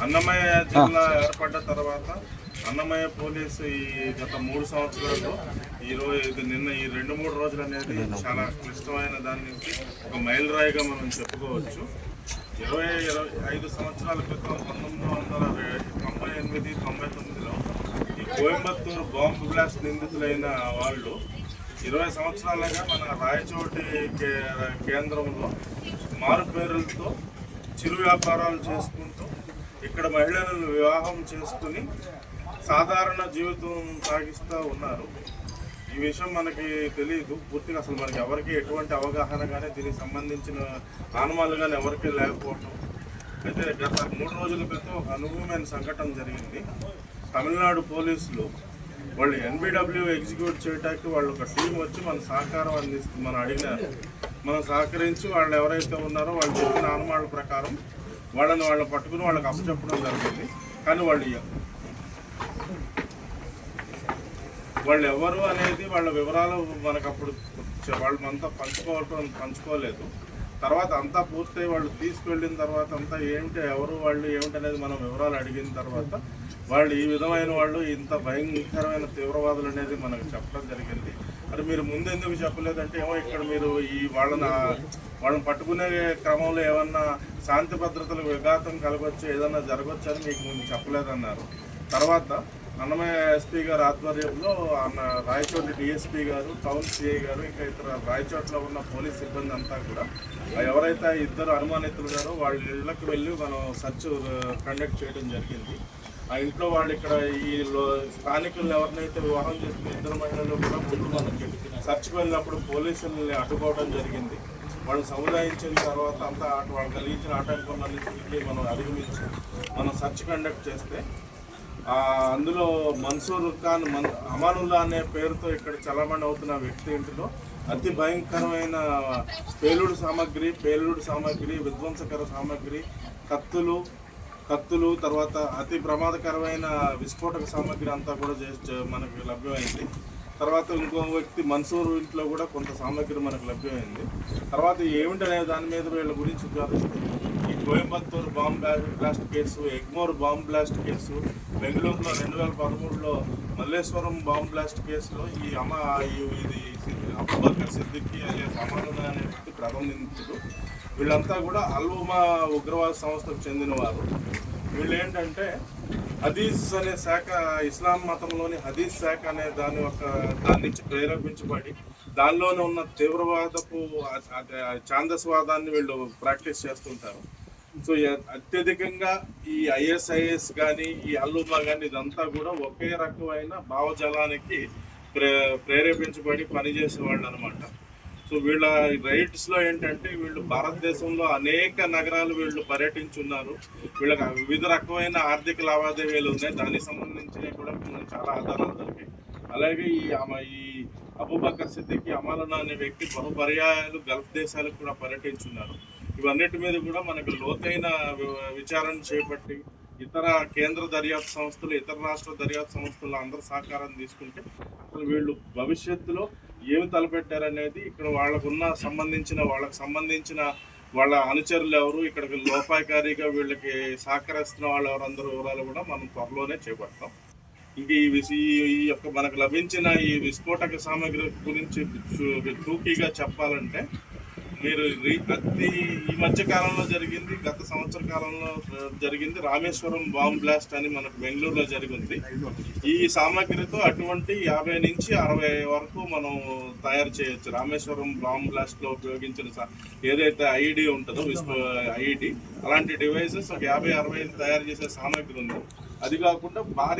అన్నమయ్య జిల్లా ఏర్పడ్డ తర్వాత అన్నమయ్య పోలీసు ఈ గత 3 సంవత్సరాల్లో నిన్న ఈ 2-3 రోజులు అనేది చాలా క్లిష్టమైన దాని నుంచి ఒక మైలురాయిగా మనం చెప్పుకోవచ్చు. 25 సంవత్సరాల క్రితం 1998-99లో ఈ కోయంబత్తూరు బాంబు బ్లాస్ట్ నిందితులైన వాళ్ళు 20 సంవత్సరాలుగా మన రాయచోటి కేంద్రంలో మారుపేరులతో చిరు వ్యాపారాలు చేసుకుంటూ ఇక్కడ మహిళలను వివాహం చేసుకుని సాధారణ జీవితం సాగిస్తూ ఉన్నారు. ఈ విషయం మనకి తెలియదు పూర్తిగా, అసలు మనకి ఎవరికి ఎటువంటి అవగాహన కానీ దీనికి సంబంధించిన ఆనమాలు కానీ ఎవరికి లేకపోవటం. అయితే గత 3 రోజుల క్రితం ఒక అనుభవమైన సంఘటన జరిగింది. తమిళనాడు పోలీసులు వాళ్ళు NBW ఎగ్జిక్యూట్ చేయడానికి వాళ్ళు ఒక టీం వచ్చి మన సహకారం మనం అడిగినారు. మనం సహకరించి వాళ్ళు ఎవరైతే ఉన్నారో వాళ్ళు చెప్పిన ఆనమాళ్ళ ప్రకారం వాళ్ళని పట్టుకుని వాళ్ళకి అప్పచెప్పడం జరిగింది. కానీ వాళ్ళు ఎవరు అనేది వాళ్ళ వివరాలు మనకు అప్పుడు వాళ్ళంతా పంచుకోలేదు. తర్వాత అంతా పూర్తయి వాళ్ళు తీసుకువెళ్ళిన తర్వాత అంతా ఎవరు వాళ్ళు ఏమిటి అనేది మనం వివరాలు అడిగిన తర్వాత వాళ్ళు ఈ విధమైన వాళ్ళు ఇంత భయంకరమైన తీవ్రవాదులు అనేది మనకు చెప్పడం జరిగింది. మరి మీరు ముందు ఎందుకు చెప్పలేదంటే ఏమో ఇక్కడ మీరు వాళ్ళని పట్టుకునే క్రమంలో ఏమన్నా శాంతి భద్రతలకు విఘాతం కలగొచ్చు, ఏదన్నా జరగచ్చు అని మీకు ముందు చెప్పలేదన్నారు. తర్వాత అన్నమయ్య ఎస్పీ గారు ఆధ్వర్యంలో రాయచోటి DSP గారు, టౌన్ CI గారు, ఇంకా ఇతర రాయచోట్లో ఉన్న పోలీస్ సిబ్బంది అంతా కూడా ఎవరైతే 2 అనుమానితులు గారో వాళ్ళ ఇళ్ళకి వెళ్ళి మనం సెర్చ్ కండక్ట్ చేయడం జరిగింది. ఆ ఇంట్లో వాళ్ళు ఇక్కడ ఈ స్థానికులను ఎవరినైతే వివాహం చేసిన 2 మహిళలు కూడా ముందు మనకి సెర్చ్కి వెళ్ళినప్పుడు పోలీసుల్ని అడ్డుకోవడం జరిగింది. వాళ్ళు సముదాయించిన తర్వాత అంతా వాళ్ళు కలిగించిన ఆటంకాలన్నింటినీ మనం అధిగమించి మనం సెర్చ్ కండక్ట్ చేస్తే అందులో మన్సూర్ ఖాన్ అమానుల్లా అనే పేరుతో ఇక్కడ చలామణి అవుతున్న వ్యక్తి ఇంటిలో అతి భయంకరమైన పేలుడు సామాగ్రి, విధ్వంసకర సామాగ్రి, కత్తులు తర్వాత అతి ప్రమాదకరమైన విస్ఫోటక సామాగ్రి అంతా కూడా మనకు లభ్యమైంది. తర్వాత ఇంకో వ్యక్తి మన్సూర్ ఇంట్లో కూడా కొంత సామాగ్రి మనకు లభ్యమైంది. తర్వాత ఏమిటనే దాని మీద వీళ్ళ గురించి విచారిస్తే ఈ Coimbatore bomb blast case, Egmore bomb blast case, బెంగళూరులో 2013లో మల్లేశ్వరం బాంబ్ బ్లాస్ట్ కేసులో ఇది అబూబకర్ సిద్దికీ alias అమానుల్లా అనే వ్యక్తి ప్రథమ నిందితుడు. వీళ్ళంతా కూడా అల్-ఉమా ఉగ్రవాద సంస్థకు చెందినవారు. వీళ్ళు ఏంటంటే హదీస్ అనే శాఖ, ఇస్లాం మతంలోని హదీస్ శాఖ అనే దాని నుంచి ప్రేరేపించబడి దానిలోనే ఉన్న తీవ్రవాదపు ఛాందస్వాదాన్ని వీళ్ళు ప్రాక్టీస్ చేస్తుంటారు. సో అత్యధికంగా ఈ ISIS కానీ ఈ అల్-ఉమా కానీ ఇదంతా కూడా ఒకే రకమైన భావజాలానికి ప్రేరేపించబడి పనిచేసేవాళ్ళు అనమాట. సో వీళ్ళ రైట్స్లో ఏంటంటే వీళ్ళు భారతదేశంలో అనేక నగరాలు వీళ్ళు పర్యటించున్నారు. వీళ్ళకి వివిధ రకమైన ఆర్థిక లావాదేవీలు ఉన్నాయి. దానికి సంబంధించినవి కూడా చాలా ఆధారాలు దొరికాయి. అలాగే ఈ అబూబకర్ సిద్దికీ అమానుల్లా అనే వ్యక్తి బహుపర్యాయాలు గల్ఫ్ దేశాలకు కూడా పర్యటించున్నారు. ఇవన్నిటి మీద కూడా మనకు లోతైన విచారణ చేపట్టి ఇతర కేంద్ర దర్యాప్తు సంస్థలు, ఇతర రాష్ట్ర దర్యాప్తు సంస్థలు అందరూ సహకారం తీసుకుంటే అసలు వీళ్ళు భవిష్యత్తులో ఏమి తలపెట్టారనేది ఇక్కడ వాళ్ళకు సంబంధించిన వాళ్ళ అనుచరులు ఎవరు, ఇక్కడికి లోపాయకారిగా వీళ్ళకి సహకరిస్తున్న వాళ్ళు ఎవరందరూ వివరాలు కూడా మనం త్వరలోనే చేపడతాం. ఇంక ఈ యొక్క మనకు లభించిన ఈ విస్ఫోటక సామాగ్రి గురించి టూకీగా చెప్పాలంటే మీరు ఈ మధ్య కాలంలో జరిగింది, గత సంవత్సర కాలంలో జరిగింది రామేశ్వరం బాంబ్ బ్లాస్ట్ అని మనకు బెంగళూరులో జరిగింది. ఈ సామాగ్రితో అటువంటి 50 నుంచి 60 వరకు మనం తయారు చేయొచ్చు. రామేశ్వరం బాంబ్ బ్లాస్ట్లో ఉపయోగించిన ఏదైతే IED ఉంటుందో IED అలాంటి డివైసెస్ 50-60 తయారు చేసే సామాగ్రి ఉంది. అది కాకుండా భారీ